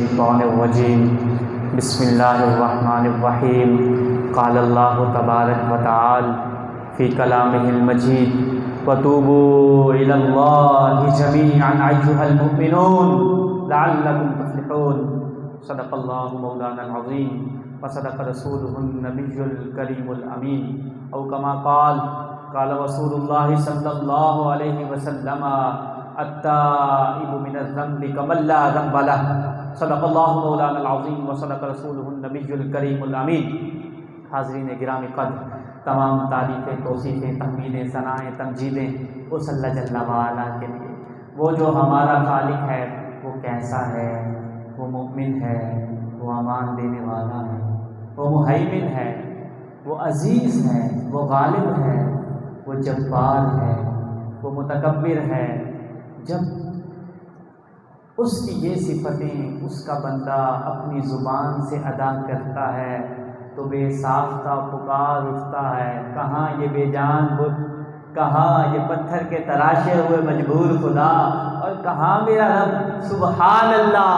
الشیطان الرجیم بسم اللہ الرحمن الرحیم قال اللہ تبارک و تعالی فی کلامہ المجید وتوبوا الی اللہ جمیعا ایھا المؤمنون لعلکم تفلحون صدق اللہ مولانا العظیم وصدق رسولہ النبی الکریم الامین او کما قال رسول اللہ صلی اللہ علیہ وسلم التائب من الذنب کمن لا ذنب لہ صدق اللہ مولانا العظیم وصدق رسولہ النبی الکریم الامین۔ حاضرین گرامی قدر، تمام تعریفیں، توصیفیں، تحمیدیں، ثنائیں، تمجیدیں اس اللہ جل وعلا کے لیے، وہ جو ہمارا خالق ہے وہ کیسا ہے، وہ مومن ہے، وہ امان دینے والا ہے، وہ مہیمن ہے، وہ عزیز ہے، وہ غالب ہے، وہ جبار ہے، وہ متکبر ہے۔ جب اس کی یہ صفتیں اس کا بندہ اپنی زبان سے ادا کرتا ہے تو بے ساختہ پکار اٹھتا ہے، کہاں یہ بے جان بت، کہاں یہ پتھر کے تراشے ہوئے مجبور خدا، اور کہاں میرا رب سبحان اللہ۔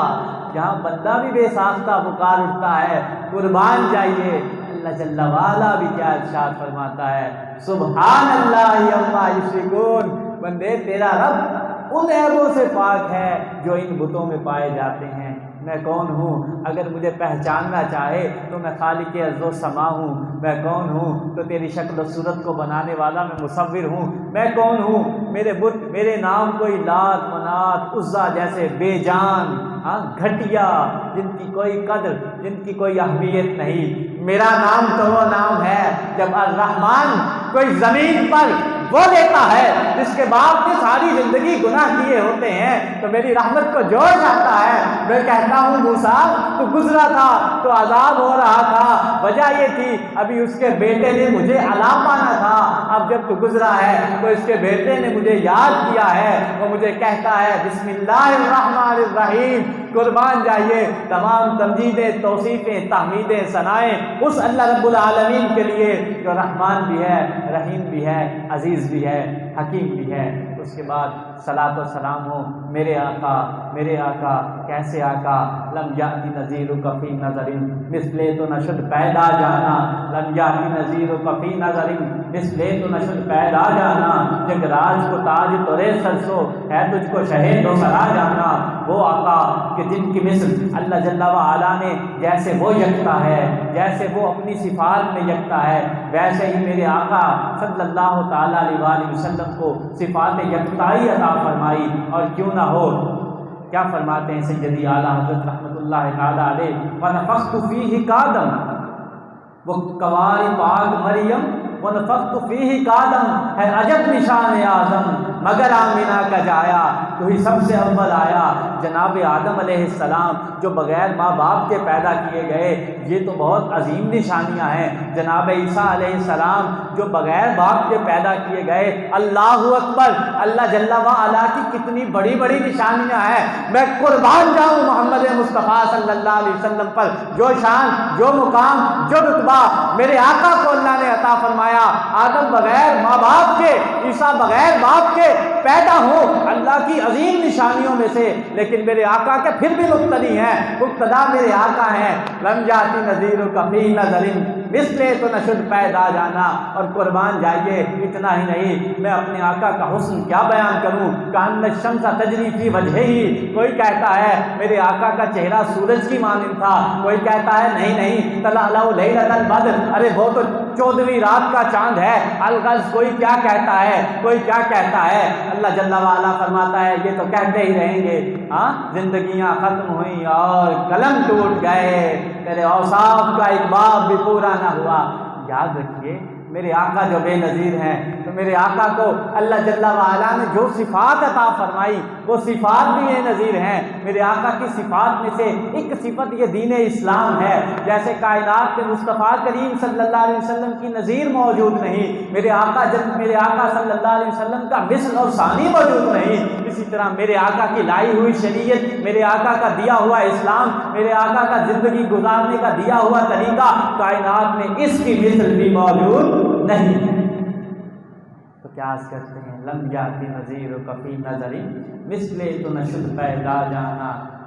جہاں بندہ بھی بے ساختہ پکار اٹھتا ہے، قربان جائیے اللہ جل وعلا بھی کیا ارشاد فرماتا ہے، سبحان اللہ عما یشرکون۔ بندے تیرا رب ان عیبوں سے پاک ہے جو ان بتوں میں پائے جاتے ہیں۔ میں کون ہوں؟ اگر مجھے پہچاننا چاہے تو میں خالق عز و سما ہوں۔ میں کون ہوں؟ تو تیری شکل و صورت کو بنانے والا میں مصور ہوں۔ میں کون ہوں؟ میرے بت، میرے نام کوئی لات منات عزا جیسے بے جان، گھٹیا، جن کی کوئی قدر، جن کی کوئی اہمیت نہیں۔ میرا نام تو وہ نام ہے جب الرحمن کوئی زمین پر وہ دیتا ہے جس کے باپ نے ساری زندگی گناہ کیے ہوتے ہیں تو میری رحمت کو جوش آتا ہے۔ میں کہتا ہوں موسیٰ تو گزرا تھا تو عذاب ہو رہا تھا، وجہ یہ تھی ابھی اس کے بیٹے نے مجھے عذاب پانا تھا، اب جب تو گزرا ہے تو اس کے بیٹے نے مجھے یاد کیا ہے، وہ مجھے کہتا ہے بسم اللہ الرحمن الرحیم۔ قربان جائیے تمام تمجیدیں، توصیفیں، تحمیدیں، ثنائیں اس اللہ رب العالمین کے لیے جو رحمان بھی ہے، رحیم بھی ہے، عزیز بھی ہے، حکیم بھی ہے۔ اس کے بعد صلاۃ و سلام ہو میرے آقا، میرے آقا کیسے آقا، لم یاتی نذیرک فی نظر مثلے تو نشد پیدا جانا، لم یاتی نذیرک فی نظر مثلے تو نشد پیدا جانا، جگ راج کو تاج تورے سرسو ہے تجھ کو شہید و سرا جانا۔ وہ آقا کہ جن کی مثل اللہ جل وعلا نے جیسے وہ یکتا ہے، جیسے وہ اپنی صفات میں یکتا ہے، ویسے ہی میرے آقا صلی اللہ تعالیٰ علیہ وآلہ وسلم کو صفات یکتائی عطا فرمائی۔ اور کیوں نہ ہو، کیا فرماتے ہیں سیدی اعلیٰ حضرت رحمۃ اللہ تعالیٰ علیہ، وَنَفَخْتُ فِيهِ قَادَمْ، وہ کنوار پاک مریم وَنَفَخْتُ فِيهِ قَادَمْ ہے عجب نشان اعظم، مگر آمینہ کا جایا تو ہی سب سے اول آیا۔ جناب آدم علیہ السلام جو بغیر ماں باپ کے پیدا کیے گئے، یہ تو بہت عظیم نشانیاں ہیں۔ جناب عیسیٰ علیہ السلام جو بغیر باپ کے پیدا کیے گئے، اللہ اکبر، اللہ جل وعلا کی کتنی بڑی بڑی نشانیاں ہیں۔ میں قربان جاؤں محمد مصطفیٰ صلی اللہ علیہ وسلم پر، جو شان، جو مقام، جو رتبہ میرے آقا کو اللہ نے عطا فرمایا۔ آدم بغیر ماں باپ کے، عیسیٰ بغیر باپ کے پیدا ہوں، اللہ کی عظیم نشانیوں میں سے، لیکن میرے آقا کے پھر بھی مقتدی ہیں، مقتدا میرے آقا ہیں۔ لم یاتی نذیرک فی نظر مثلے تو نشد پیدا جانا۔ اور قربان جائیے اتنا ہی نہیں، میں اپنے آقا کا حسن کیا بیان کروں، کأن الشمس تجری فی وجہہ، کوئی کہتا ہے میرے آقا کا چہرہ سورج کی مانند تھا، کوئی کہتا ہے نہیں نہیں طلعہ لیلۃ البدر، ارے وہ تو 14ویں رات کا چاند ہے الغز، کوئی کیا کہتا ہے، کوئی کیا کہتا ہے۔ اللہ جل وعلا فرماتا ہے یہ تو کہتے ہی رہیں گے، ہاں زندگیاں ختم ہوئیں اور قلم ٹوٹ گئے، تیرے اوصاف کا ایک باب بھی پورا نہ ہوا۔ یاد رکھیے میرے آقا جو بے نظیر ہیں، تو میرے آقا کو اللہ جل وعلا نے جو صفات عطا فرمائی وہ صفات بھی بے نظیر ہیں۔ میرے آقا کی صفات میں سے ایک صفت یہ دین اسلام ہے، جیسے کائنات میں مصطفیٰ کریم صلی اللہ علیہ وسلم کی نظیر موجود نہیں، میرے آقا صلی اللہ علیہ وسلم کا مثل اور ثانی موجود نہیں، اسی طرح میرے آقا کی لائی ہوئی شریعت، میرے آقا کا دیا ہوا اسلام، میرے آقا کا زندگی گزارنے کا دیا ہوا طریقہ کائنات میں اس کی مثل بھی موجود نہیں ہے۔ تو کیا عرض کرتے ہیں، لم یاتی نذیرک فی نظر مثلے تو نشد پیدا جانا،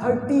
30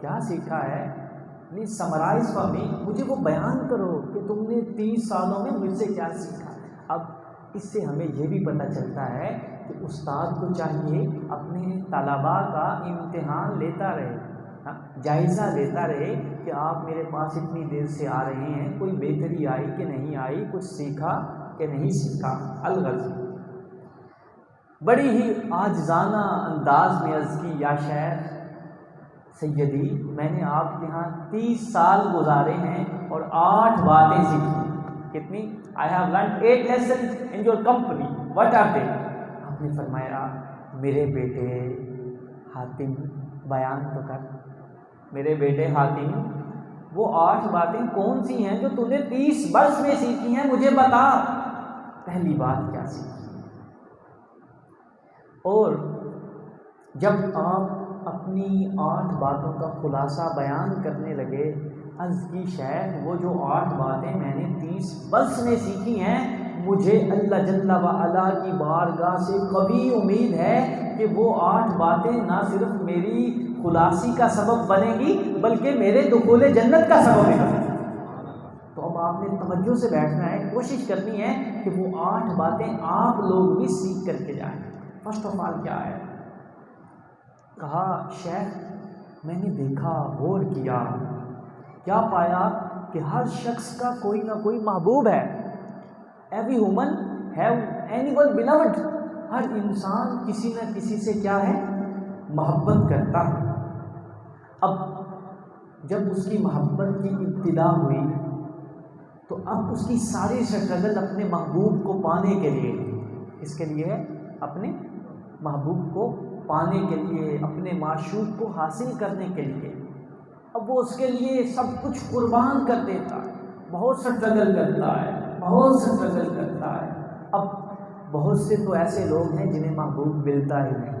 کیا سیکھا ہے؟ پلیز سمرائز فار می، مجھے وہ بیان کرو کہ تم نے 30 سالوں میں مجھ سے کیا سیکھا۔ اب اس سے ہمیں یہ بھی پتہ چلتا ہے کہ استاد کو چاہیے اپنے طلباء کا امتحان لیتا رہے، جائزہ لیتا رہے کہ آپ میرے پاس اتنی دیر سے آ رہے ہیں، کوئی بہتری آئی کہ نہیں آئی، کچھ سیکھا کہ نہیں سیکھا۔ الغرض بڑی ہی عاجزانہ انداز میں عرض کی، یا شیخ سیدی، میں نے آپ کے ہاں 30 سال گزارے ہیں اور 8 باتیں سیکھی۔ کتنی؟ I have learned 8 lessons in your company. What are they؟ آپ نے فرمایا، میرے بیٹے حاتم بیان تو کر، میرے بیٹے حاتم وہ 8 باتیں کون سی ہیں جو تو نے 30 برس میں سیکھی ہیں، مجھے بتا۔ پہلی بات کیا سیکھی؟ اور جب آپ اپنی 8 باتوں کا خلاصہ بیان کرنے لگے، عرض کی شیخ وہ جو 8 باتیں میں نے 30 برس میں سیکھی ہیں، مجھے اللہ جل و علا کی بارگاہ سے قوی امید ہے کہ وہ 8 باتیں نہ صرف میری خلاصی کا سبب بنے گی بلکہ میرے دخول جنت کا سبب بھی بنے گی۔ تو اب آپ نے توجہ سے بیٹھنا ہے، کوشش کرنی ہے کہ وہ 8 باتیں آپ لوگ بھی سیکھ کر کے جائیں۔ فرسٹ آف آل کیا ہے؟ کہا شیخ میں نے دیکھا، غور کیا، کیا پایا کہ ہر شخص کا کوئی نہ کوئی محبوب ہے۔ Every human have any one beloved, ہر انسان کسی نہ کسی سے کیا ہے؟ محبت کرتا ہے۔ اب جب اس کی محبت کی ابتدا ہوئی تو اب اس کی ساری اسٹرگل اپنے محبوب کو پانے کے لیے، اس کے لیے اپنے محبوب کو پانے کے لیے، اپنے معشوق کو حاصل کرنے کے لیے۔ اب وہ اس کے لیے سب کچھ قربان کر دیتا ہے، بہت سٹرگل کرتا ہے، بہت سٹرگل کرتا ہے۔ اب بہت سے تو ایسے لوگ ہیں جنہیں محبوب ملتا ہی نہیں،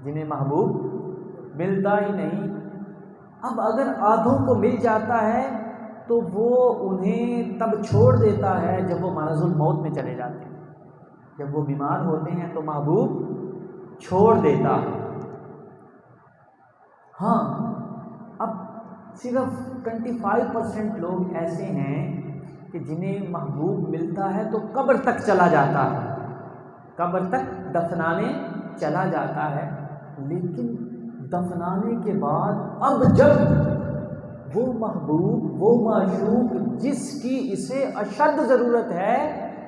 جنہیں محبوب ملتا ہی نہیں۔ اب اگر آدھوں کو مل جاتا ہے تو وہ انہیں تب چھوڑ دیتا ہے جب وہ مرض الموت میں چلے جاتے ہیں، جب وہ بیمار ہوتے ہیں تو محبوب چھوڑ دیتا ہے۔ ہاں اب صرف 25% لوگ ایسے ہیں کہ جنہیں محبوب ملتا ہے تو قبر تک چلا جاتا ہے، قبر تک دفنانے چلا جاتا ہے، لیکن دفنانے کے بعد اب جب وہ محبوب، وہ معشوق جس کی اسے اشد ضرورت ہے،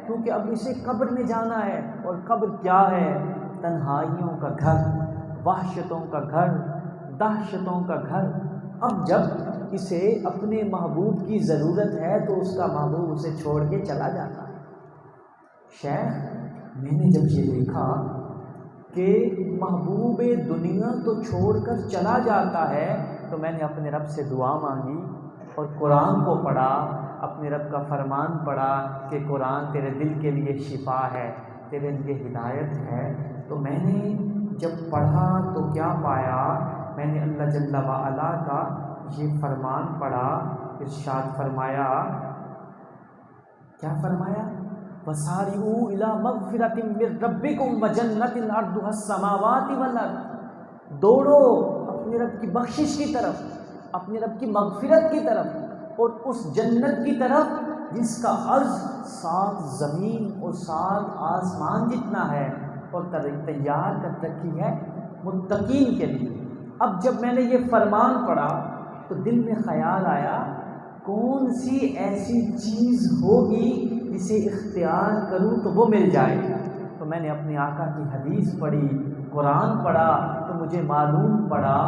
کیونکہ اب اسے قبر میں جانا ہے، اور قبر کیا ہے؟ تنہائیوں کا گھر، وحشتوں کا گھر، دہشتوں کا گھر۔ اب جب اسے اپنے محبوب کی ضرورت ہے تو اس کا محبوب اسے چھوڑ کے چلا جاتا ہے۔ شیخ میں نے جب یہ دیکھا کہ محبوب دنیا تو چھوڑ کر چلا جاتا ہے تو میں نے اپنے رب سے دعا مانگی اور قرآن کو پڑھا، اپنے رب کا فرمان پڑھا کہ قرآن تیرے دل کے لیے شفا ہے، تیرے لیے ہدایت ہے۔ تو میں نے جب پڑھا تو کیا پایا؟ میں نے اللہ جل و علا کا یہ فرمان پڑھا، ارشاد فرمایا، کیا فرمایا؟ وَسَارِعُوا إِلَىٰ مَغْفِرَةٍ مِّن رَّبِّكُمْ وَجَنَّةٍ عَرْضُهَا السَّمَاوَاتِ وَالْأَرْضُ، دوڑو اپنے رب کی بخشش کی طرف، اپنے رب کی مغفرت کی طرف، اور اس جنت کی طرف جس کا عرض 7 زمین اور 7 آسمان جتنا ہے، اور تیار کر رکھی ہے متقین کے لیے۔ اب جب میں نے یہ فرمان پڑھا تو دل میں خیال آیا کون سی ایسی چیز ہوگی جسے اختیار کروں تو وہ مل جائے گا۔ تو میں نے اپنے آقا کی حدیث پڑھی، قرآن پڑھا، تو مجھے معلوم پڑا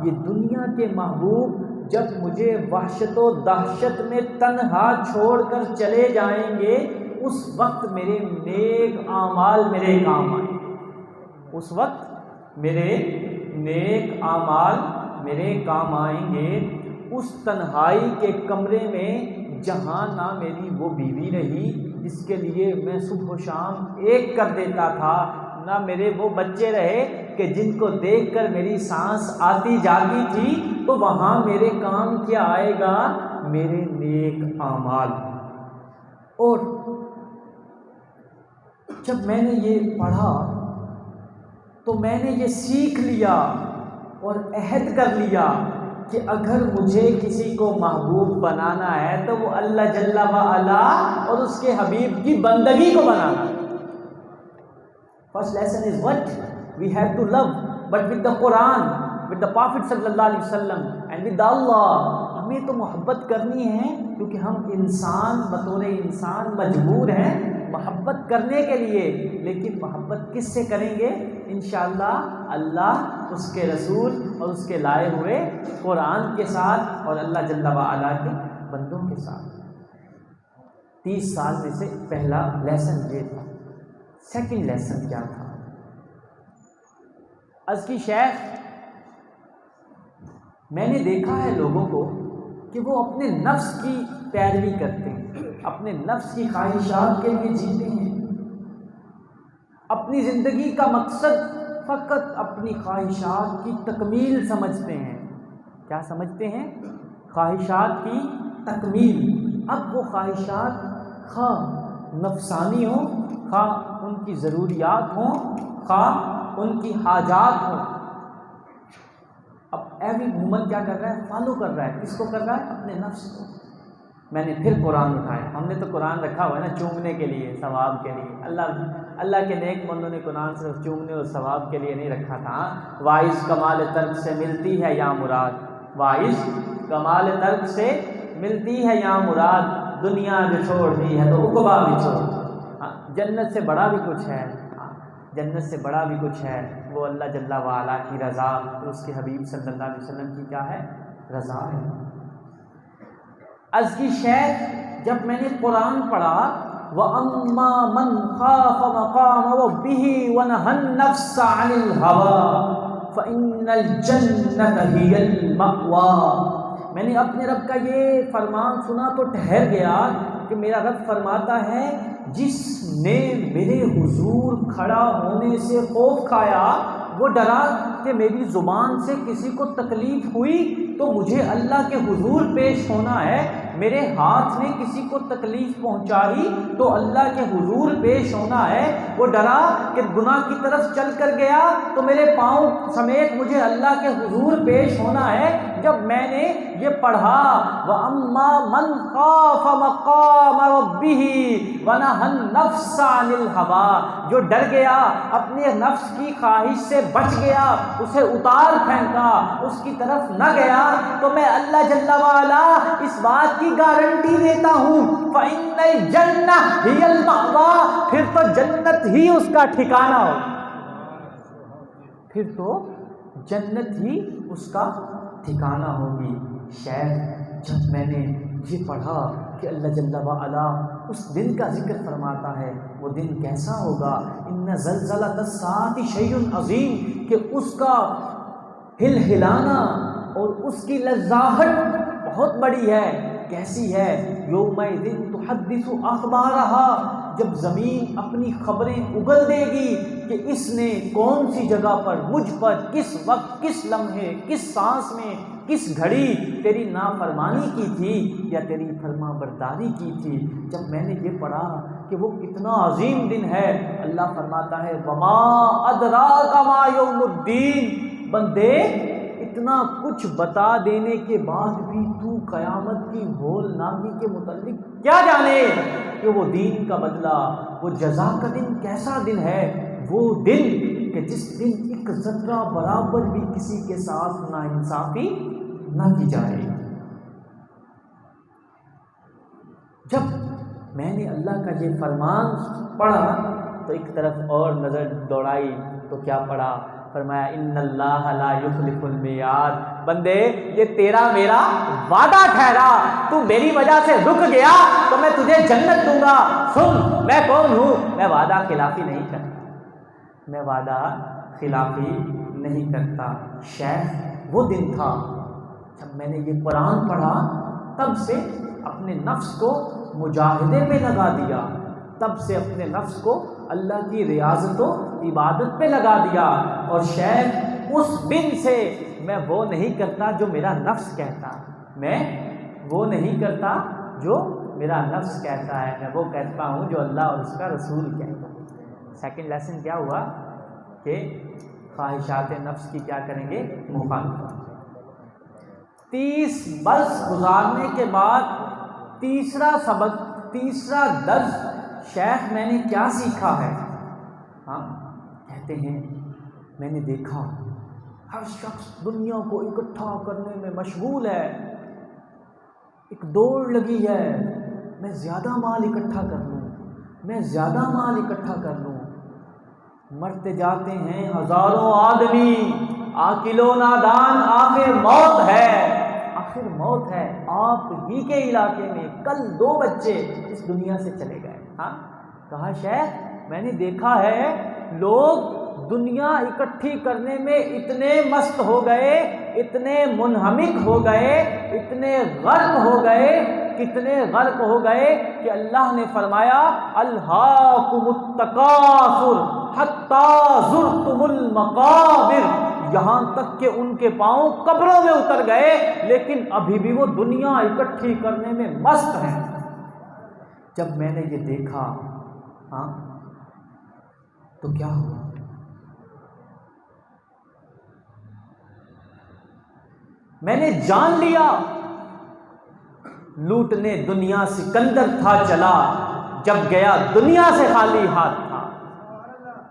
یہ دنیا کے محبوب جب مجھے وحشت و دہشت میں تنہا چھوڑ کر چلے جائیں گے اس وقت میرے نیک اعمال میرے کام آئیں گے، اس وقت میرے نیک اعمال میرے کام آئیں گے۔ اس تنہائی کے کمرے میں جہاں نہ میری وہ بیوی رہی جس کے لیے میں صبح و شام ایک کر دیتا تھا، نہ میرے وہ بچے رہے کہ جن کو دیکھ کر میری سانس آتی جاتی تھی، تو وہاں میرے کام کیا آئے گا؟ میرے نیک اعمال۔ اور جب میں نے یہ پڑھا تو میں نے یہ سیکھ لیا اور عہد کر لیا کہ اگر مجھے کسی کو محبوب بنانا ہے تو وہ اللہ جل وعلا اور اس کے حبیب کی بندگی کو بنانا ہے. First lesson is what we have to love, but with the Quran, with the Prophet sallallahu alaihi wasallam and with Allah. ہمیں تو محبت کرنی ہے کیونکہ ہم انسان بطور انسان مجبور ہیں محبت کرنے کے لیے، لیکن محبت کس سے کریں گے؟ انشاءاللہ اللہ، اس کے رسول اور اس کے لائے ہوئے قرآن کے ساتھ اور اللہ جل وعلا کے بندوں کے ساتھ. 30 سال میں سے پہلا لیسن یہ تھا. سیکنڈ لیسن کیا تھا؟ عرض کی شیخ، میں نے دیکھا ہے لوگوں کو کہ وہ اپنے نفس کی پیروی کرتے ہیں، اپنے نفس کی خواہشات کے لیے جیتے ہیں، اپنی زندگی کا مقصد فقط اپنی خواہشات کی تکمیل سمجھتے ہیں. کیا سمجھتے ہیں؟ خواہشات کی تکمیل. اب وہ خواہشات خواہ نفسانی ہوں، خواہ ان کی ضروریات ہوں، خواہ ان کی حاجات ہوں. اب ایوری وومن کیا کر رہا ہے؟ فالو کر رہا ہے. کس کو کر رہا ہے؟ اپنے نفس کو. میں نے پھر قرآن اٹھایا. ہم نے تو قرآن رکھا ہوا ہے نا چومنے کے لیے، ثواب کے لیے. اللہ کے نیک بندوں نے قرآن صرف چومنے اور ثواب کے لیے نہیں رکھا تھا. وائز کمال ترک سے ملتی ہے یا مراد، وائز کمال ترک سے ملتی ہے یا مراد، دنیا جو چھوڑ دی ہے تو عقبہ بھی چھوڑ. جنت سے بڑا بھی کچھ ہے، جنت سے بڑا بھی کچھ ہے، وہ اللہ جل وعلا کی رضا اور اس کے حبیب صلی اللہ علیہ وسلم کی کیا ہے؟ رضا ہے. عرض کی شیخ، جب میں نے قرآن پڑھا وَأَمَّا مَنْ خَافَ مَقَامَ رَبِّهِ وَنَهَى النَّفْسَ عَنِ الْهَوَىٰ فَإِنَّ الْجَنَّةَ هِيَ الْمَأْوَىٰ، میں نے اپنے رب کا یہ فرمان سنا تو ٹھہر گیا کہ میرا رب فرماتا ہے جس نے میرے حضور کھڑا ہونے سے خوف کھایا، وہ ڈرا کہ میری زبان سے کسی کو تکلیف ہوئی تو مجھے اللہ کے حضور پیش ہونا ہے، میرے ہاتھ نے کسی کو تکلیف پہنچائی تو اللہ کے حضور پیش ہونا ہے. وہ ڈرا کہ گناہ کی طرف چل کر گیا تو میرے پاؤں سمیت مجھے اللہ کے حضور پیش ہونا ہے. جب میں نے یہ پڑھا وَأَمَّا مَنْ خَافَ مَقَامَ رَبِّهِ وَنَهَى النَّفْسَ عَنِ الْهَوَىٰ، جو ڈر گیا، اپنے نفس کی خواہش سے بچ گیا، اسے اتار پھینکا، اس کی طرف نہ گیا، تو میں اللہ جل وعلا اس بات کی گارنٹی دیتا ہوں فَإِنَّ الْجَنَّةَ هِيَ الْمَأْوَىٰ، پھر تو جنت ہی اس کا ٹھکانہ ہوگی، پھر تو جنت ہی اس کا ٹھکانہ ہوگی. شیخ، جب میں نے یہ پڑھا کہ اللہ جل وعلا اس دن کا ذکر فرماتا ہے، وہ دن کیسا ہوگا؟ ان زلزلۃ الساعۃ شیء عظیم، کہ اس کا ہلانا اور اس کی لرزاہٹ بہت بڑی ہے. کیسی ہے؟ یومئذ تحدث اخبارها، جب زمین اپنی خبریں اگل دے گی کہ اس نے کون سی جگہ پر مجھ پر کس وقت، کس لمحے، کس سانس میں، کس گھڑی تیری نافرمانی کی تھی یا تیری فرما برداری کی تھی. جب میں نے یہ پڑھا کہ وہ کتنا عظیم دن ہے، اللہ فرماتا ہے وما ادراک ما یوم الدین، بندے اتنا کچھ بتا دینے کے بعد بھی تو قیامت کی ہولناکی کے متعلق کیا جانے کہ وہ دین کا بدلہ، وہ جزا کا دن کیسا دن ہے. وہ دن کہ جس دن ایک ذرہ برابر بھی کسی کے ساتھ ناانصافی نہ کی جائے. جب میں نے اللہ کا یہ فرمان پڑھا تو ایک طرف اور نظر دوڑائی تو کیا پڑھا؟ فرمایا ان اللہ لا یخلف المیعاد، بندے یہ تیرا میرا وعدہ ٹھہرا، تو میری وجہ سے رک گیا تو میں تجھے جنت دوں گا. سن میں کون ہوں، میں وعدہ خلافی نہیں کرتا، میں وعدہ خلافی نہیں کرتا. شیخ، وہ دن تھا جب میں نے یہ قرآن پڑھا، تب سے اپنے نفس کو مجاہدے پہ لگا دیا، تب سے اپنے نفس کو اللہ کی ریاضت و عبادت پہ لگا دیا. اور شیخ، اس دن سے میں وہ نہیں کرتا جو میرا نفس کہتا، میں وہ نہیں کرتا جو میرا نفس کہتا ہے، میں وہ کہتا ہوں جو اللہ اور اس کا رسول کہتا ہے. سیکنڈ لیسن کیا ہوا کہ خواہشات نفس کی کیا کریں گے؟ مخالفت. 30 برس گزارنے کے بعد تیسرا سبق، تیسرا درس شیخ میں نے کیا سیکھا ہے؟ کہتے ہیں میں نے دیکھا ہر شخص دنیا کو اکٹھا کرنے میں مشغول ہے، ایک دوڑ لگی ہے، میں زیادہ مال اکٹھا کر لوں، میں زیادہ مال اکٹھا کر لوں۔ مرتے جاتے ہیں ہزاروں آدمی، عاقل و نادان، آخر موت ہے، آخر موت ہے۔ آپ ہی کے علاقے میں کل 2 بچے اس دنیا سے چلے گئے۔ کہا شیخ میں نے دیکھا ہے لوگ دنیا اکٹھی کرنے میں اتنے مست ہو گئے، اتنے منہمک ہو گئے، اتنے غرق ہو گئے، کتنے غرق ہو گئے کہ اللہ نے فرمایا الہاکم التکاثر حتی زرتم المقابر، یہاں تک کہ ان کے پاؤں قبروں میں اتر گئے لیکن ابھی بھی وہ دنیا اکٹھی کرنے میں مست ہیں۔ جب میں نے یہ دیکھا تو کیا ہوا؟ میں نے جان لیا لوٹنے دنیا سکندر تھا چلا، جب گیا دنیا سے خالی ہاتھ تھا۔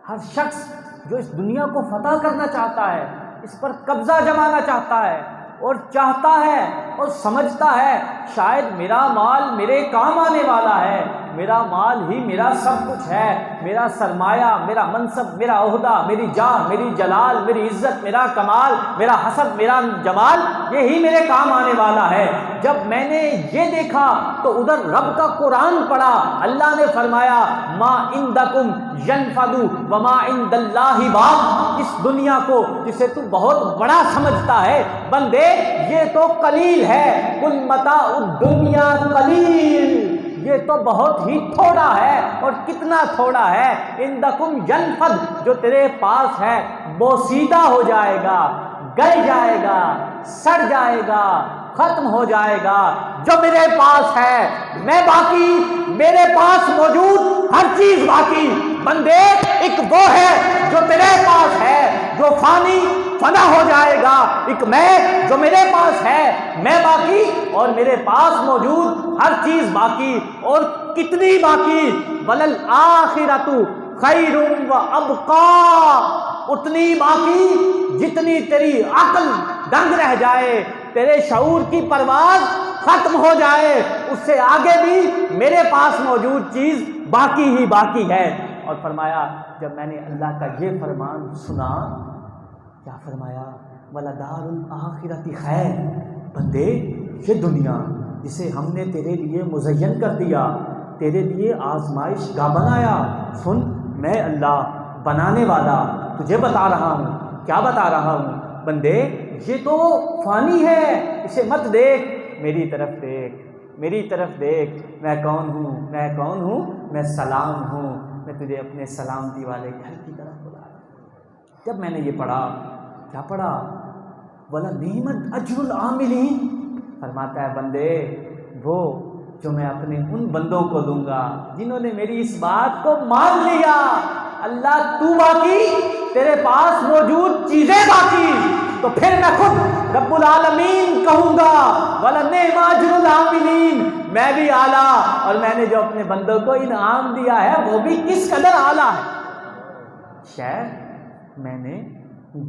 ہر شخص جو اس دنیا کو فتح کرنا چاہتا ہے، اس پر قبضہ جمانا چاہتا ہے اور چاہتا ہے اور سمجھتا ہے شاید میرا مال میرے کام آنے والا ہے، میرا مال ہی میرا سب کچھ ہے، میرا سرمایہ، میرا منصب، میرا عہدہ، میری جاہ، میری جلال، میری عزت، میرا کمال، میرا حسب، میرا جمال، یہی میرے کام آنے والا ہے۔ جب میں نے یہ دیکھا تو ادھر رب کا قرآن پڑھا، اللہ نے فرمایا ما عندکم ینفد وما عند اللہ باق، اس دنیا کو جسے تو بہت بڑا سمجھتا ہے بندے یہ تو قلیل ہے، کل متاع الدنیا قلیل، یہ تو بہت ہی تھوڑا ہے، اور کتنا تھوڑا ہے، عندکم ینفد، جو تیرے پاس ہے بوسیدہ ہو جائے گا، گل جائے گا، سڑ جائے گا، ختم ہو جائے گا۔ جو میرے پاس ہے میں باقی، میرے پاس موجود ہر چیز باقی۔ بندے ایک وہ ہے جو تیرے پاس ہے جو فانی فنا ہو جائے گا، ایک میں جو میرے پاس ہے میں باقی اور میرے پاس موجود ہر چیز باقی، اور کتنی باقی، وَلَلْآخِرَةُ خَيْرٌ وَأَبْقَىٰ، اتنی باقی جتنی تیری عقل دنگ رہ جائے، تیرے شعور کی پرواز ختم ہو جائے، اس سے آگے بھی میرے پاس موجود چیز باقی ہی باقی ہے۔ اور فرمایا جب میں نے اللہ کا یہ فرمان سنا، کیا فرمایا؟ وَلَدَارُ الْآخِرَةِ خَيْرٌ، بندے یہ دنیا جسے ہم نے تیرے لیے مزین کر دیا، تیرے لیے آزمائش گاہ بنایا، سن میں اللہ بنانے والا تجھے بتا رہا ہوں، کیا بتا رہا ہوں؟ بندے یہ تو فانی ہے، اسے مت دیکھ، میری طرف دیکھ، میری طرف دیکھ، میں کون ہوں، میں کون ہوں، میں سلام ہوں، میں تجھے اپنے سلامتی والے گھر کی طرف بلا رہا ہوں۔ جب میں نے یہ پڑھا، کیا پڑھا؟ وَلَنِعْمَ أَجْرُ الْعَامِلِينَ، فرماتا ہے بندے وہ جو میں اپنے ان بندوں کو دوں گا جنہوں نے میری اس بات کو مان لیا، اللہ تو باقی، تیرے پاس موجود چیزیں باقی، تو پھر میں خود رب العالمین کہوں گا وَلَنِعْمَ أَجْرُ الْعَامِلِينَ، میں بھی اعلیٰ، اور میں نے جو اپنے بندوں کو انعام دیا ہے وہ بھی کس قدر اعلیٰ ہے۔ شاید میں نے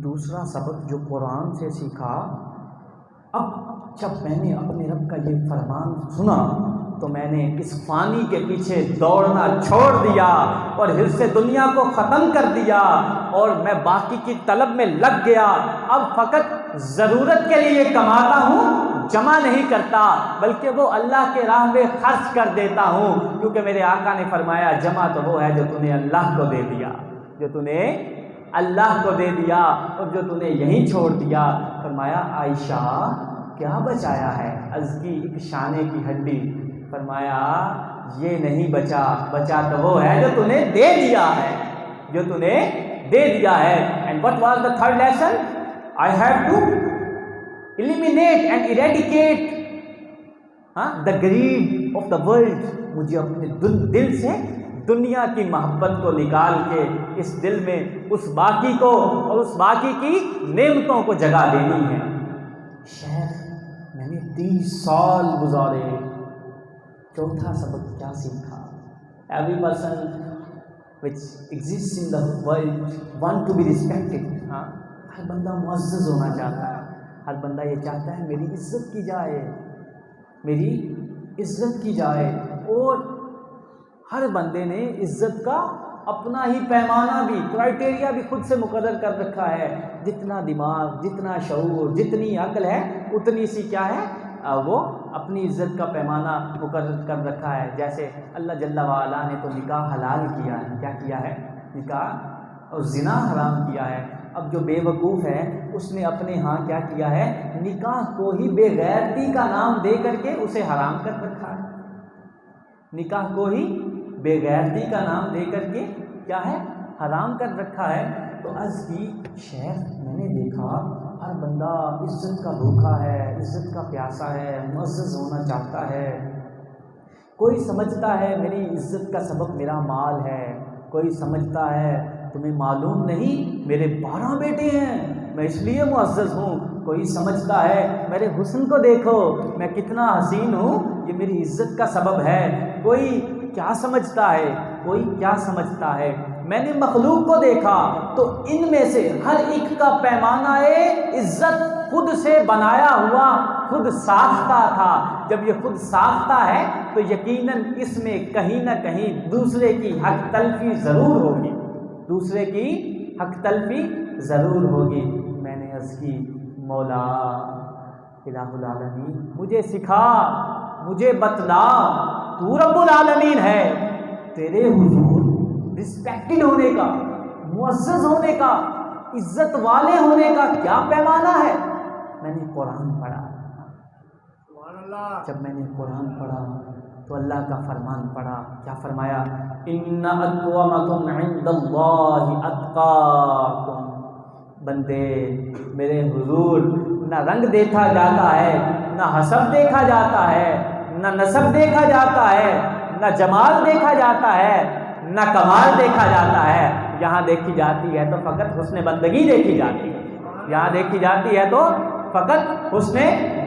دوسرا سبق جو قرآن سے سیکھا، اب جب میں نے اپنے رب کا یہ فرمان سنا تو میں نے اس فانی کے پیچھے دوڑنا چھوڑ دیا اور حرص دنیا کو ختم کر دیا، اور میں باقی کی طلب میں لگ گیا۔ اب فقط ضرورت کے لیے کماتا ہوں، جمع نہیں کرتا، بلکہ وہ اللہ کے راہ میں خرچ کر دیتا ہوں، کیونکہ میرے آقا نے فرمایا جمع تو وہ ہے جو تو نے اللہ کو دے دیا، جو تو نے اللہ کو دے دیا، اور جو تو نے یہیں چھوڑ دیا۔ فرمایا عائشہ کیا بچایا ہے؟ از کی ایک شانے کی ہڈی، فرمایا یہ نہیں بچا، بچا تو وہ ہے جو تو نے دے دیا ہے، جو تو نے دے دیا ہے۔ And what was the third lesson? I have to eliminate and eradicate the greed of the world، مجھے اپنے دل سے دنیا کی محبت کو نکال کے اس دل میں اس باقی کو اور اس باقی کی نعمتوں کو جگہ دینی ہے۔ شیخ میں نے 30 سال گزارے. چوتھا سبق کیا سیکھا؟ Every person which exists in the world want to be respected. ہاں، ہر بندہ معزز ہونا چاہتا ہے. ہر بندہ یہ چاہتا ہے میری عزت کی جائے، میری عزت کی جائے. اور ہر بندے نے عزت کا اپنا ہی پیمانہ بھی، کرائٹیریا بھی خود سے مقرر کر رکھا ہے. جتنا دماغ، جتنا شعور، جتنی عقل ہے اتنی سی کیا ہے وہ اپنی عزت کا پیمانہ مقرر کر رکھا ہے. جیسے اللہ جل وعلا نے تو نکاح حلال کیا ہے، کیا کیا ہے؟ نکاح اور زنا حرام کیا ہے. اب جو بے وقوف ہے اس نے اپنے ہاں کیا کیا ہے؟ نکاح کو ہی بے غیرتی کا نام دے کر کے اسے حرام کر رکھا ہے. نکاح کو ہی بے غیرتی کا نام دے کر کے کیا ہے؟ حرام کر رکھا ہے. تو عرض کی شیخ میں نے دیکھا ہر بندہ عزت کا بھوکا ہے، عزت کا پیاسا ہے، معزز ہونا چاہتا ہے. کوئی سمجھتا ہے میری عزت کا سبب میرا مال ہے، کوئی سمجھتا ہے تمہیں معلوم نہیں میرے 12 بیٹے ہیں میں اس لیے معزز ہوں. کوئی سمجھتا ہے میرے حسن کو دیکھو میں کتنا حسین ہوں یہ میری عزت کا سبب ہے. کوئی کیا سمجھتا ہے، کوئی کیا سمجھتا ہے. میں نے مخلوق کو دیکھا تو ان میں سے ہر ایک کا پیمانہ عزت خود سے بنایا ہوا، خود ساختہ تھا. جب یہ خود ساختہ ہے تو یقیناً اس میں کہیں نہ کہیں دوسرے کی حق تلفی ضرور ہوگی، دوسرے کی حق تلفی ضرور ہوگی. میں نے عرض کی مولا الہ العالمین مجھے سکھا، مجھے بتلا، تو رب العالمین ہے، تیرے حضور رسپیکٹڈ ہونے کا، معزز ہونے کا، عزت والے ہونے کا کیا پیمانہ ہے؟ میں نے قرآن پڑھا. جب میں نے قرآن پڑھا تو اللہ کا فرمان پڑھا. کیا فرمایا؟ ان اکرمکم عند اللہ اتقاکم. بندے میرے حضور نہ رنگ دیکھا جاتا ہے، نہ حسب دیکھا جاتا ہے، نہ نسب دیکھا جاتا ہے، نہ جمال دیکھا جاتا ہے، نہ کمال دیکھا جاتا ہے. یہاں دیکھی جاتی ہے تو فقط حسن بندگی دیکھی جاتی ہے. یہاں دیکھی جاتی ہے تو فقط حسن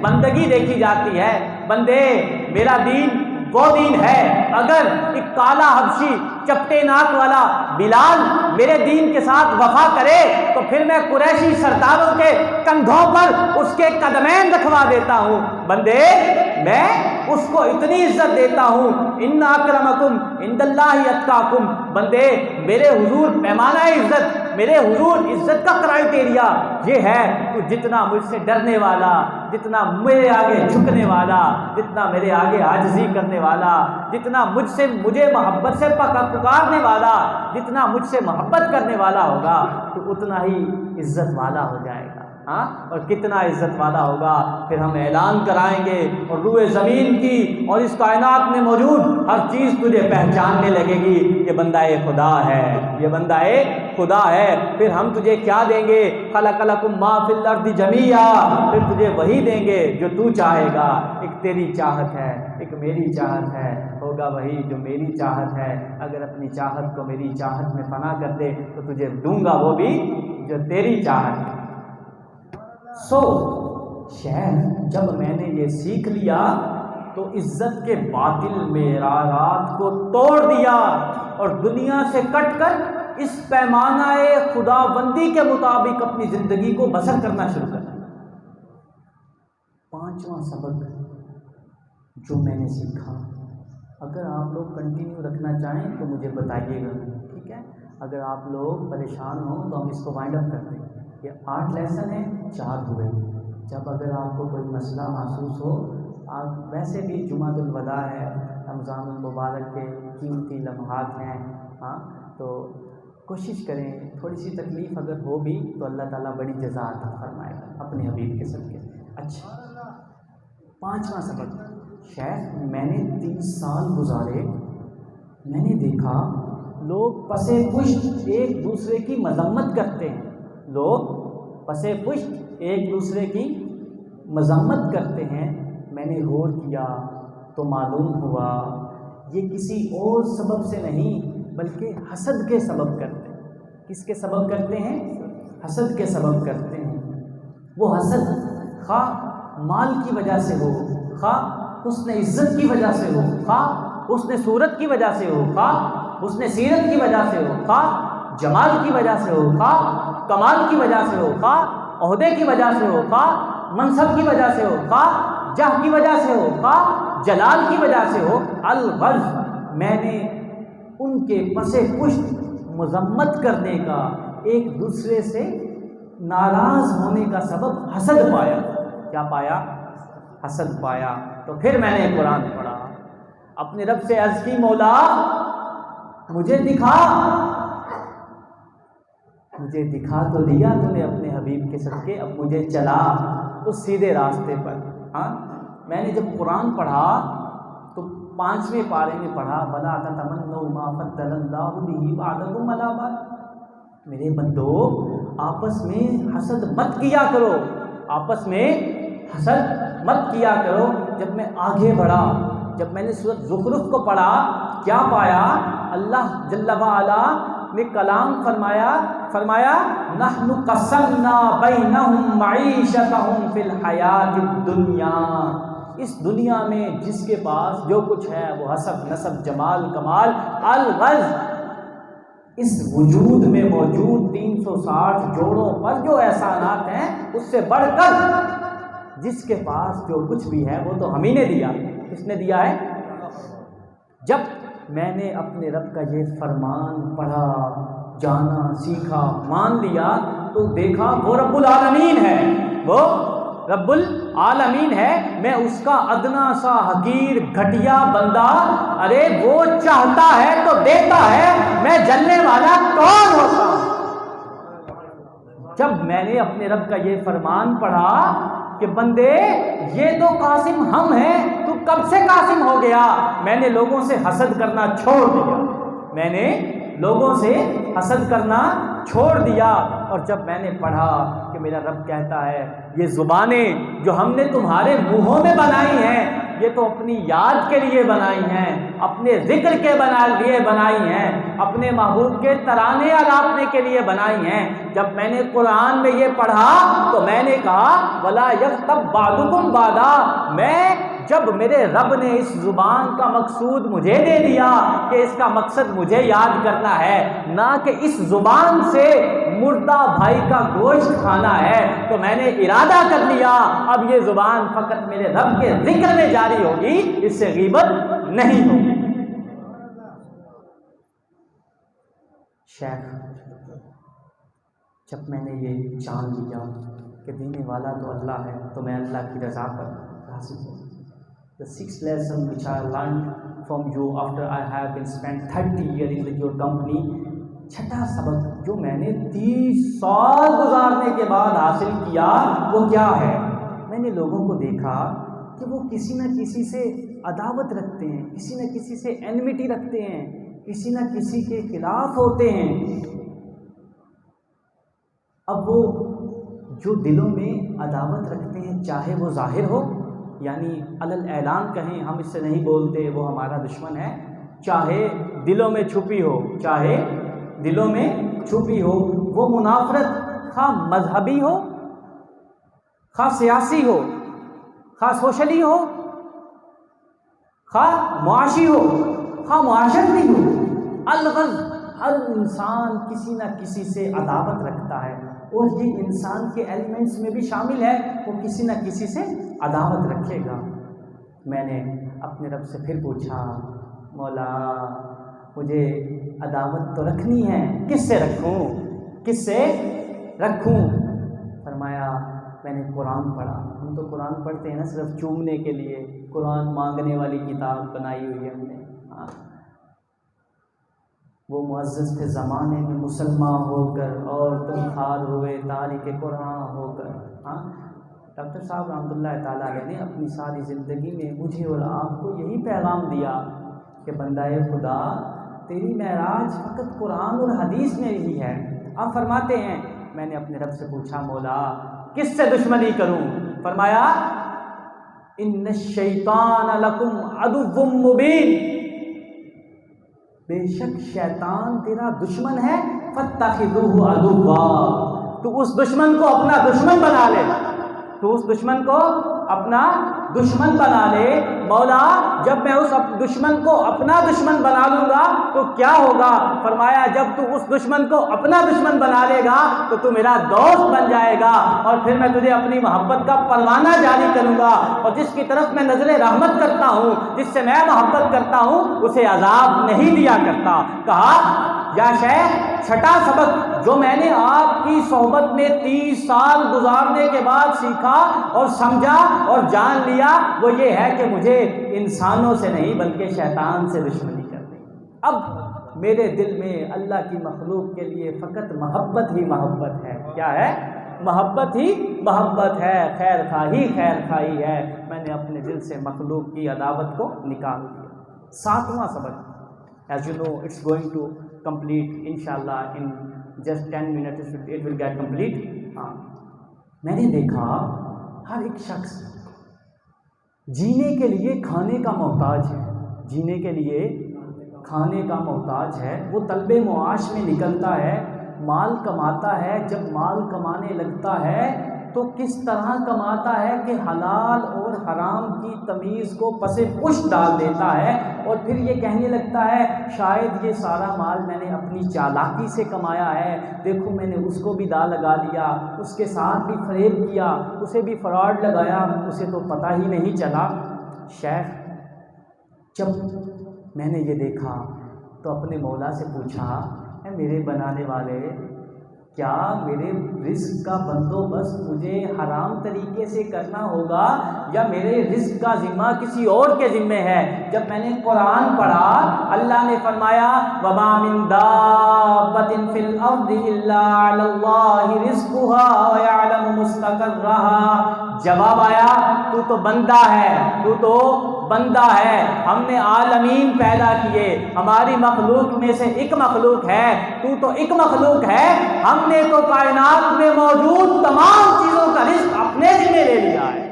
بندگی دیکھی جاتی ہے. بندے میرا دین وہ دین ہے. اگر ایک کالا حبشی چپٹے ناک والا بلال میرے دین کے ساتھ وفا کرے تو پھر میں قریشی سرداروں کے کندھوں پر اس کے قدمین رکھوا دیتا ہوں. بندے میں اس کو اتنی عزت دیتا ہوں. ان اکرمکم عند اللہ اتقاکم. بندے میرے حضور پیمانہ عزت، میرے حضور عزت کا کرائٹیریا یہ ہے تو جتنا مجھ سے ڈرنے والا، جتنا میرے آگے جھکنے والا، جتنا میرے آگے عاجزی کرنے والا، جتنا مجھے محبت سے پکارنے والا، جتنا مجھ سے محبت کرنے والا ہوگا تو اتنا ہی عزت والا ہو جائے گا. ہاں، اور کتنا عزت والا ہوگا پھر ہم اعلان کرائیں گے اور روئے زمین کی اور اس کائنات میں موجود ہر چیز تجھے پہچاننے لگے گی یہ بندہ خدا ہے، یہ بندہ خدا ہے. پھر ہم تجھے کیا دیں گے؟ خلق لکم ما فی الارض جمیعا. پھر تجھے وہی دیں گے جو تو چاہے گا. ایک تیری چاہت ہے، ایک میری چاہت ہے، ہوگا وہی جو میری چاہت ہے. اگر اپنی چاہت کو میری چاہت میں فنا کر دے تو تجھے دوں گا وہ بھی جو تیری چاہت ہے. شیخ جب میں نے یہ سیکھ لیا تو عزت کے باطل معیارات کو توڑ دیا اور دنیا سے کٹ کر اس پیمانہ خدا بندی کے مطابق اپنی زندگی کو بسر کرنا شروع کر دیا. 5واں سبق جو میں نے سیکھا، اگر آپ لوگ کنٹینیو رکھنا چاہیں تو مجھے بتائیے گا، ٹھیک ہے؟ اگر آپ لوگ پریشان ہوں تو ہم اس کو وائنڈ اپ کرتے ہیں. یہ 8 لیسن ہیں، 4 ہوئے. جب اگر آپ کو کوئی مسئلہ محسوس ہو، آپ ویسے بھی جمعۃ الوداع ہے، رمضان المبارک کے قیمتی لمحات ہیں، ہاں تو کوشش کریں. تھوڑی سی تکلیف اگر ہو بھی تو اللہ تعالیٰ بڑی جزا عطا فرمائے گا اپنے حبیب کے صدقے. اچھا 5واں سبق، شیخ میں نے 30 سال گزارے، میں نے دیکھا لوگ پسے پشت ایک دوسرے کی مذمت کرتے ہیں. لوگ پسے پشت ایک دوسرے کی مذمت کرتے ہیں. میں نے غور کیا تو معلوم ہوا یہ کسی اور سبب سے نہیں بلکہ حسد کے سبب کرتے ہیں. کس کے سبب کرتے ہیں؟ حسد کے سبب کرتے ہیں. وہ حسد خواہ مال کی وجہ سے ہو، خواہ حسن عزت کی وجہ سے ہو، خواہ حسن صورت کی وجہ سے ہو، خواہ حسن سیرت کی وجہ سے ہو، خواہ جمال کی وجہ سے ہو، خواہ کمال کی وجہ سے ہو، خواہ عہدے کی وجہ سے ہو، خواہ منصب کی وجہ سے ہو، خواہ جاہ کی وجہ سے ہو، خواہ جلال کی وجہ سے ہو، الغرض میں نے ان کے پس پشت مذمت کرنے کا، ایک دوسرے سے ناراض ہونے کا سبب حسد پایا۔ کیا پایا؟ حسد پایا۔ تو پھر میں نے قرآن پڑھا، اپنے رب سے عرض کی، مولا مجھے دکھا تو دیا تو نے اپنے حبیب کے صدقے، اب مجھے چلا اس سیدھے راستے پر۔ ہاں میں نے جب قرآن پڑھا تو 5ویں پارے میں پڑھا، وَلَا تَتَمَنَّوْا مَا فَضَّلَ اللَّهُ بِهِ بَعْضَكُمْ عَلَىٰ بَعْضٍ، میرے بندو آپس میں حسد مت کیا کرو، آپس میں حسد مت کیا کرو۔ جب میں آگے بڑھا، جب میں نے سورۃ زخرف کو پڑھا، کیا پایا؟ اللہ جل وعلا نے کلام فرمایا نحن قسمنا بینہم معیشتہم فی الحیات الدنیا، اس دنیا میں جس کے پاس جو کچھ ہے وہ حسب نسب جمال کمال، الغرض اس وجود میں موجود 360 جوڑوں پر جو احسانات ہیں اس سے بڑھ کر جس کے پاس جو کچھ بھی ہے وہ تو ہم ہی نے دیا۔ کس نے دیا ہے؟ جب میں نے اپنے رب کا یہ فرمان پڑھا، جانا، سیکھا، مان لیا تو دیکھا وہ رب العالمین ہے، وہ رب العالمین ہے، میں اس کا ادنا سا حقیر گھٹیا بندہ، ارے وہ چاہتا ہے تو دیتا ہے، میں جلنے والا کون ہوتا ہوں؟ جب میں نے اپنے رب کا یہ فرمان پڑھا کہ بندے یہ تو قاسم ہم ہیں، تو کب سے قاسم ہو گیا؟ میں نے لوگوں سے حسد کرنا چھوڑ دیا، میں نے لوگوں سے حسد کرنا چھوڑ دیا۔ اور جب میں نے پڑھا کہ میرا رب کہتا ہے یہ زبانیں جو ہم نے تمہارے منہوں میں بنائی ہیں یہ تو اپنی یاد کے لیے بنائی ہیں، اپنے ذکر کے لیے بنائی ہیں، اپنے محبوب کے ترانے الاپنے کے لیے بنائی ہیں۔ جب میں نے قرآن میں یہ پڑھا تو میں نے کہا وَلَا يَغْتَبْ بَعْضُكُمْ بَعْضًا، میں جب میرے رب نے اس زبان کا مقصود مجھے دے دیا کہ اس کا مقصد مجھے یاد کرنا ہے، نہ کہ اس زبان سے مردہ بھائی کا گوشت کھانا ہے، تو میں نے ارادہ کر لیا اب یہ زبان فقط میرے رب کے ذکر میں جاری ہوگی، اس سے غیبت نہیں ہوگی۔ شیخ جب میں نے یہ جان لیا کہ دینے والا تو اللہ ہے تو میں اللہ کی رضا پر راضی ہوں۔ The sixth lesson which I learned from you after I have been spent 30 years in your company، چھٹا سبق جو میں نے 30 سال گزارنے کے بعد حاصل کیا وہ کیا ہے؟ میں نے لوگوں کو دیکھا کہ وہ کسی نہ کسی سے عداوت رکھتے ہیں، کسی نہ کسی سے اینمٹی رکھتے ہیں، کسی نہ کسی کے خلاف ہوتے ہیں۔ اب وہ جو دلوں میں عداوت رکھتے ہیں، چاہے وہ ظاہر ہو، یعنی علل اعلان کہیں ہم اس سے نہیں بولتے وہ ہمارا دشمن ہے، چاہے دلوں میں چھپی ہو، چاہے دلوں میں چھپی ہو، وہ منافرت خواہ مذہبی ہو، خواہ سیاسی ہو، خواہ سوشلی ہو، خواہ معاشی ہو، خواہ معاشرتی ہو، الغرض ہر انسان کسی نہ کسی سے عداوت رکھتا ہے، اور یہ انسان کے ایلیمنٹس میں بھی شامل ہے، وہ کسی نہ کسی سے عداوت رکھے گا۔ میں نے اپنے رب سے پھر پوچھا مولا مجھے عداوت تو رکھنی ہے، کس سے رکھوں، کس سے رکھوں؟ فرمایا میں نے قرآن پڑھا۔ ہم تو قرآن پڑھتے ہیں نا صرف چومنے کے لیے، قرآن مانگنے والی کتاب بنائی ہوئی ہے ہم نے۔ وہ معزز کے زمانے میں مسلمان ہو کر اور تم خار ہوئے تارک قرآن ہو کر۔ ڈاکٹر صاحب رحمۃ اللہ تعالیٰ علیہ نے اپنی ساری زندگی میں مجھے اور آپ کو یہی پیغام دیا کہ بندہ خدا تیری معراج فقط قرآن اور حدیث میں ہی ہے۔ آپ فرماتے ہیں میں نے اپنے رب سے پوچھا مولا کس سے دشمنی کروں؟ فرمایا ان الشیطان لکم عدو مبین، بے شک شیطان تیرا دشمن ہے، فاتخذوہ عدوا، تو اس دشمن کو اپنا دشمن بنا لے، تو اس دشمن کو اپنا دشمن بنا لے، مولا جب میں اس دشمن کو اپنا دشمن بنا لوں گا تو کیا ہوگا؟ فرمایا جب تو اس دشمن کو اپنا دشمن بنا لے گا تو تو میرا دوست بن جائے گا، اور پھر میں تجھے اپنی محبت کا پروانہ جاری کروں گا، اور جس کی طرف میں نظر رحمت کرتا ہوں، جس سے میں محبت کرتا ہوں، اسے عذاب نہیں دیا کرتا۔ کہا یا شیخ چھٹا سبق جو میں نے آپ کی صحبت میں 30 سال گزارنے کے بعد سیکھا اور سمجھا اور جان لیا وہ یہ ہے کہ مجھے انسانوں سے نہیں بلکہ شیطان سے دشمنی کرنی۔ اب میرے دل میں اللہ کی مخلوق کے لیے فقط محبت ہی محبت ہے۔ کیا ہے؟ محبت ہی محبت ہے، خیر خواہی خیر خواہی ہے۔ میں نے اپنے دل سے مخلوق کی عداوت کو نکال دیا۔ 7واں سبق، as you know it's going to complete inshallah in just 10 minutes it will get complete۔ میں نے دیکھا ہر ایک شخص جینے کے لیے کھانے کا محتاج ہے، جینے کے لیے کھانے کا محتاج ہے، وہ طلب معاش میں نکلتا ہے، مال کماتا ہے، جب مال کمانے لگتا ہے تو کس طرح کماتا ہے کہ حلال اور حرام کی تمیز کو پس پش ڈال دیتا ہے، اور پھر یہ کہنے لگتا ہے شاید یہ سارا مال میں نے اپنی چالاکی سے کمایا ہے، دیکھو میں نے اس کو بھی دا لگا لیا، اس کے ساتھ بھی فریب کیا، اسے بھی فراڈ لگایا، اسے تو پتہ ہی نہیں چلا۔ شیخ جب میں نے یہ دیکھا تو اپنے مولا سے پوچھا اے میرے بنانے والے، کیا میرے رزق کا بندوبست مجھے حرام طریقے سے کرنا ہوگا یا میرے رزق کا ذمہ کسی اور کے ذمے ہے؟ جب میں نے قرآن پڑھا اللہ نے فرمایا وَمَا مِن دَابَّةٍ فِي الْأَرْضِ إِلَّا عَلَى اللَّهِ رِزْقُهَا وَيَعْلَمُ مُسْتَقَرَّهَا۔ جواب آیا تو تو بندہ ہے، تو تو بندہ ہے، ہم نے عالمین پیدا کیے، ہماری مخلوق میں سے ایک مخلوق ہے، تو ایک مخلوق ہے، ہم نے تو کائنات میں موجود تمام چیزوں کا رزق اپنے ذمہ لے لیا ہے۔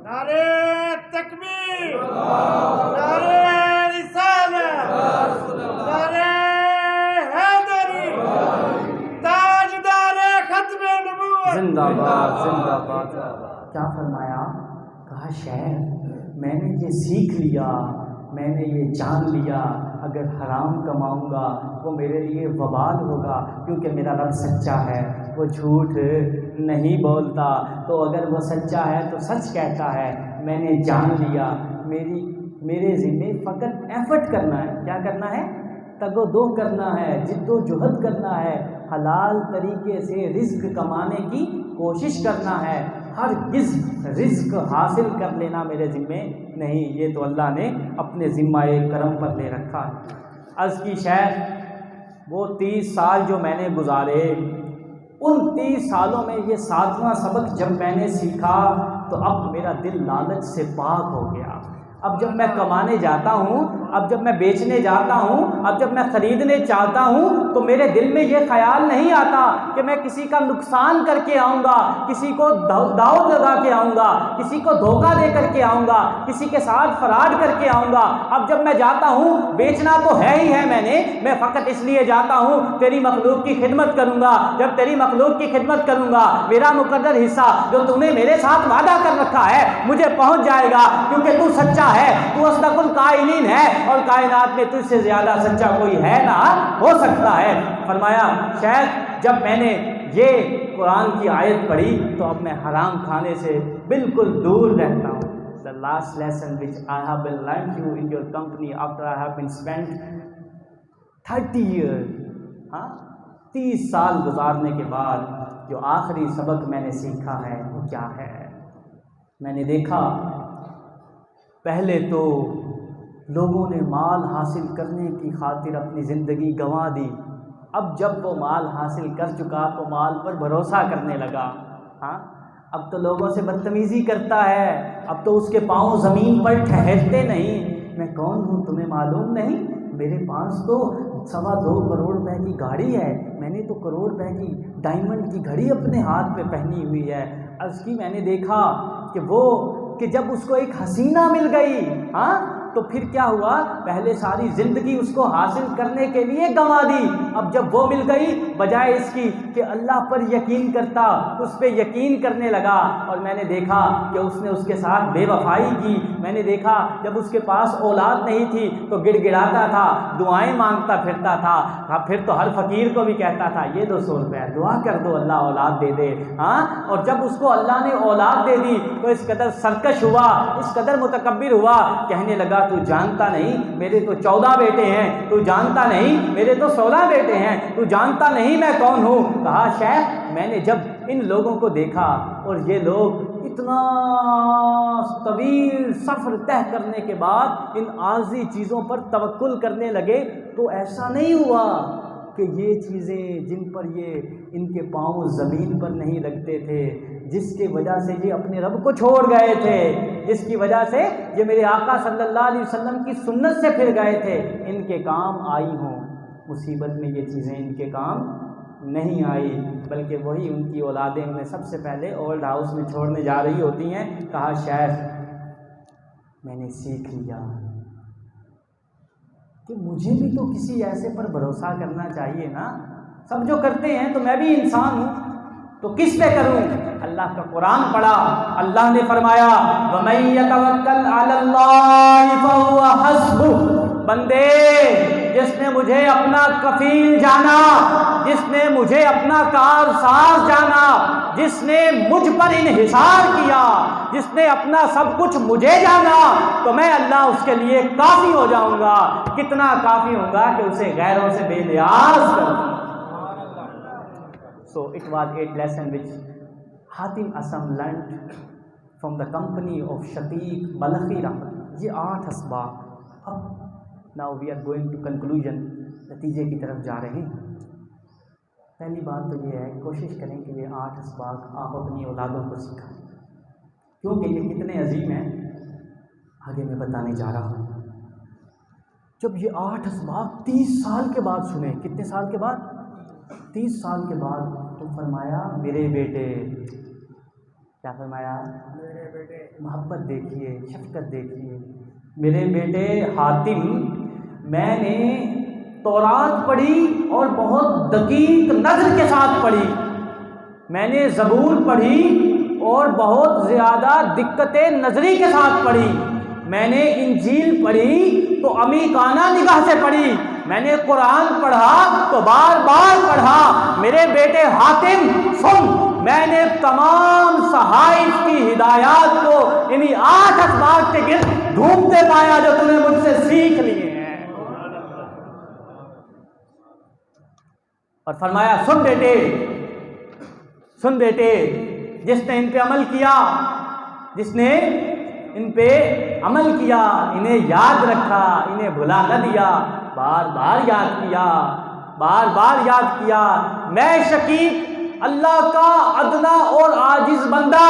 نعرہ تکبیر، نعرہ رسالت، نعرہ حیدری، تاجدار ختم نبوت، زندہ باد زندہ باد۔ کیا فرمایا؟ کہا شیخ میں نے یہ سیکھ لیا، میں نے یہ جان لیا اگر حرام کماؤں گا وہ میرے لیے وبال ہوگا، کیونکہ میرا رب سچا ہے، وہ جھوٹ نہیں بولتا، تو اگر وہ سچا ہے تو سچ کہتا ہے۔ میں نے جان لیا میرے ذمہ فقط ایفرٹ کرنا ہے۔ کیا کرنا ہے؟ تگ و دو کرنا ہے، جد و جہد کرنا ہے، حلال طریقے سے رزق کمانے کی کوشش کرنا ہے، ہر رزق حاصل کر لینا میرے ذمے نہیں، یہ تو اللہ نے اپنے ذمہ کرم پر لے رکھا ہے۔ عرض کی شیخ وہ 30 سال جو میں نے گزارے، ان 30 سالوں میں یہ 7واں سبق جب میں نے سیکھا تو اب میرا دل لالچ سے پاک ہو گیا۔ اب جب میں کمانے جاتا ہوں، اب جب میں بیچنے جاتا ہوں، اب جب میں خریدنے چاہتا ہوں تو میرے دل میں یہ خیال نہیں آتا کہ میں کسی کا نقصان کر کے آؤں گا، کسی کو داؤ لگا کے آؤں گا، کسی کو دھوکہ دے کر کے آؤں گا، کسی کے ساتھ فراڈ کر کے آؤں گا۔ اب جب میں جاتا ہوں بیچنا تو ہے ہی ہے، میں فقط اس لیے جاتا ہوں تیری مخلوق کی خدمت کروں گا، جب تیری مخلوق کی خدمت کروں گا میرا مقرر حصہ جو تم نے میرے ساتھ وعدہ کر رکھا ہے مجھے پہنچ جائے گا، کیونکہ تو سچا ہے، تو اصدق القائلین ہے، اور کائنات میں تجھ سے زیادہ سچا کوئی ہے نہ ہو سکتا ہے۔ فرمایا شیخ جب میں نے یہ قرآن کی آیت پڑھی تو اب میں حرام کھانے سے بالکل دور رہتا ہوں۔ The last lesson which I have been learned you in your company after I have been spent 30 years 30 سال گزارنے کے بعد جو آخری سبق میں نے سیکھا ہے وہ کیا ہے؟ میں نے دیکھا پہلے تو لوگوں نے مال حاصل کرنے کی خاطر اپنی زندگی گنوا دی، اب جب وہ مال حاصل کر چکا تو مال پر بھروسہ کرنے لگا، اب تو لوگوں سے بدتمیزی کرتا ہے، اب تو اس کے پاؤں زمین پر ٹھہرتے نہیں۔ میں کون ہوں تمہیں معلوم نہیں؟ میرے پاس تو 2.25 کروڑ روپے کی گاڑی ہے، میں نے تو کروڑ روپے کی ڈائمنڈ کی گھڑی اپنے ہاتھ پہ پہنی ہوئی ہے۔ عرض کی میں نے دیکھا کہ جب اس کو ایک حسینہ مل گئی، تو پھر کیا ہوا؟ پہلے ساری زندگی اس کو حاصل کرنے کے لیے گنوا دی، اب جب وہ مل گئی بجائے اس کی کہ اللہ پر یقین کرتا اس پہ یقین کرنے لگا۔ اور میں نے دیکھا کہ اس نے اس کے ساتھ بے وفائی کی، میں نے دیکھا جب اس کے پاس اولاد نہیں تھی تو گڑ گڑاتا تھا، دعائیں مانگتا پھرتا تھا، پھر تو ہر فقیر کو بھی کہتا تھا یہ 200 روپے دعا کر دو اللہ اولاد دے دے، ہاں۔ اور جب اس کو اللہ نے اولاد دے دی تو اس قدر سرکش ہوا، اس قدر متکبر ہوا، کہنے لگا تو جانتا نہیں میرے تو 14 بیٹے ہیں، تو جانتا نہیں میرے تو 16 بیٹے ہیں، تو جانتا نہیں میں کون ہوں۔ کہا شیخ میں نے جب ان لوگوں کو دیکھا اور یہ لوگ اتنا طویل سفر طے کرنے کے بعد ان عارضی چیزوں پر توکل کرنے لگے، تو ایسا نہیں ہوا کہ یہ چیزیں جن پر یہ ان کے پاؤں زمین پر نہیں لگتے تھے، جس کی وجہ سے یہ اپنے رب کو چھوڑ گئے تھے، جس کی وجہ سے یہ میرے آقا صلی اللہ علیہ وسلم کی سنت سے پھر گئے تھے، ان کے کام آئی ہوں۔ مصیبت میں یہ چیزیں ان کے کام نہیں آئی، بلکہ وہی ان کی اولادیں انہیں سب سے پہلے اولڈ ہاؤس میں چھوڑنے جا رہی ہوتی ہیں۔ کہا شیخ میں نے سیکھ لیا کہ مجھے بھی تو کسی ایسے پر بھروسہ کرنا چاہیے نا، سب جو کرتے ہیں تو میں بھی انسان ہوں، تو کس پہ کروں؟ اللہ کا قرآن پڑھا، اللہ نے فرمایا وَمَن يَتَوَكَّلْ عَلَى اللَّهِ فَهُوَ حَسْبُهُ، بندے جس نے مجھے اپنا کفیل جانا، جس نے مجھے اپنا کارساز جانا، جس نے مجھ پر انحصار کیا، جس نے اپنا سب کچھ مجھے جانا، تو میں اللہ اس کے لیے کافی ہو جاؤں گا۔ کتنا کافی ہوں گا کہ اسے غیروں سے بے نیاز کر دوں۔ So it was a lesson which Hatim Asam learned from the company of Shatiq Balakhi Rahmat۔ یہ 8 اسباق۔ اب now we are going to conclusion، نتیجے کی طرف جا رہے ہیں۔ پہلی بات تو یہ ہے کوشش کریں کہ یہ 8 اسباق آپ اپنی اولادوں کو سکھائیں، کیونکہ یہ کتنے عظیم ہیں آگے میں بتانے جا رہا ہوں۔ جب یہ 8 اسباق 30 سال کے بعد سنیں، کتنے سال کے بعد؟ 30 سال کے بعد، تو فرمایا میرے بیٹے، کیا فرمایا؟ میرے بیٹے، محبت دیکھیے، شفقت دیکھیے، میرے بیٹے حاتم، میں نے تورات پڑھی اور بہت دقیق نظر کے ساتھ پڑھی، میں نے زبور پڑھی اور بہت زیادہ دقت نظری کے ساتھ پڑھی، میں نے انجیل پڑھی تو عمیقانہ نگاہ سے پڑھی، میں نے قرآن پڑھا تو بار بار پڑھا۔ میرے بیٹے حاتم سن، میں نے تمام صحائف کی ہدایات کو انہی 8 اسباق کے گرد ڈھونڈتے پایا جو تم نے مجھ سے سیکھ لیے ہیں۔ اور فرمایا سن بیٹے، سن بیٹے، جس نے ان پہ عمل کیا، جس نے ان پہ عمل کیا، انہیں یاد رکھا، انہیں بھلا نہ دیا، بار بار یاد کیا، بار بار یاد کیا، میں شقیق اللہ کا ادنا اور عاجز بندہ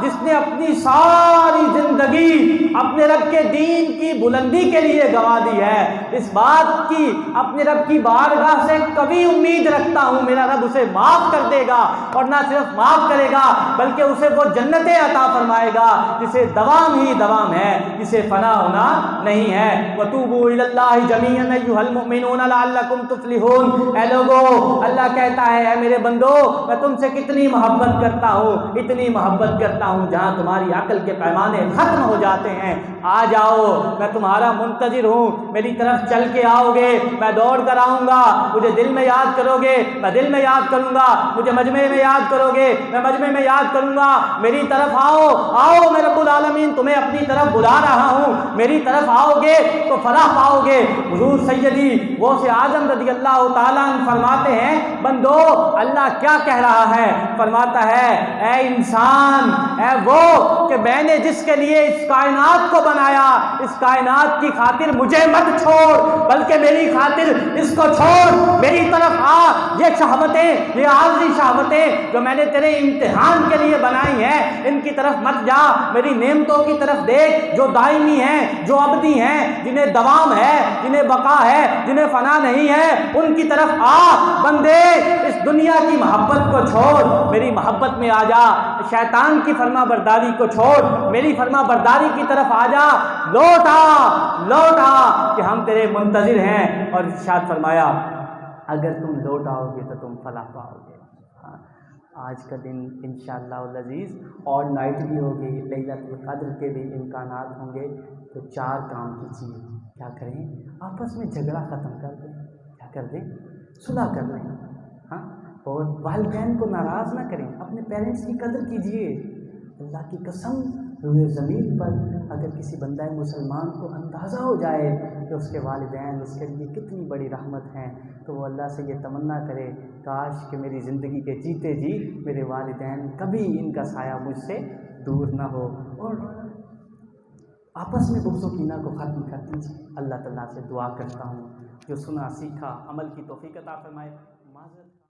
جس نے اپنی ساری زندگی اپنے رب کے دین کی بلندی کے لیے گنوا دی ہے، اس بات کی اپنے رب کی بارگاہ سے کبھی امید رکھتا ہوں میرا رب اسے معاف کر دے گا، اور نہ صرف معاف کرے گا بلکہ اسے وہ جنتیں عطا فرمائے گا جسے دوام ہی دوام ہے، جسے فنا ہونا نہیں ہے۔ وَتُوبُوا إِلَى اللَّهِ جَمِيعًا أَيُّهَا الْمُؤْمِنُونَ لَعَلَّكُمْ تُفْلِحُونَ۔ اے لوگو، اللہ کہتا ہے اے میرے بندو، میں تم سے کتنی محبت کرتا ہوں، اتنی محبت کرتا ہوں جہاں تمہاری عقل کے پیمانے ختم ہو جاتے ہیں، آ جاؤ، میں تمہارا منتظر ہوں، میری طرف چل کے آؤ گے، میں دوڑ کر آؤں گا، مجھے دل میں یاد کرو گے، میں دل میں یاد کروں گا، مجھے مجمع میں یاد کرو گے، میں مجمع میں یاد کروں گا، میری طرف آؤ، آؤ، میں رب العالمین تمہیں اپنی طرف بلا رہا ہوں، میری طرف آؤ گے تو فلاح پاؤ گے۔ حضور سیدی غوث اعظم رضی اللہ تعالیٰ عنہ فرماتے ہیں بندو اللہ کیا کہہ رہا ہے؟ فرماتا ہے اے انسان، اے وہ کہ میں نے جس کے لیے اس کائنات کو بنایا، اس کائنات کی خاطر مجھے مت چھوڑ بلکہ میری خاطر اس کو چھوڑ، میری طرف آ، یہ شہوتیں، یہ عارضی شہوتیں جو میں نے تیرے امتحان کے لیے بنائی ہیں ان کی طرف مت جا، میری نعمتوں کی طرف دیکھ جو دائمی ہیں، جو ابدی ہیں، جنہیں دوام ہے، جنہیں بقا ہے، جنہیں فنا نہیں ہے، ان کی طرف آ۔ بندے اس دنیا کی محبت محبت کو چھوڑ میری محبت میں آ جا، شیطان کی فرما برداری کو چھوڑ میری فرما برداری کی طرف آ جا، لوٹ آ کہ ہم تیرے منتظر ہیں۔ اور ارشاد فرمایا اگر تم لوٹ آؤ گے تو تم فلاح پاؤ گے۔ آج کا دن انشاءاللہ العزیز اور نائٹ بھی ہوگی، لیلۃ القدر کے بھی امکانات ہوں گے، تو 4 کام کیجیے۔ کیا کریں؟ آپس میں جھگڑا ختم کر دیں، کیا کر دیں؟ صلح کر لیں، ہاں، اور والدین کو ناراض نہ کریں، اپنے پیرنٹس کی قدر کیجیے۔ اللہ کی قسم روئے زمین پر اگر کسی بندہ مسلمان کو اندازہ ہو جائے کہ اس کے والدین اس کے لیے کتنی بڑی رحمت ہیں، تو وہ اللہ سے یہ تمنا کرے کاش کہ میری زندگی کے جیتے جی میرے والدین کبھی ان کا سایہ مجھ سے دور نہ ہو۔ اور آپس میں بغض و کینہ کو ختم کر دیجیے۔ اللہ تعالیٰ سے دعا کرتا ہوں جو سنا سیکھا عمل کی توفیق عطا فرمائے۔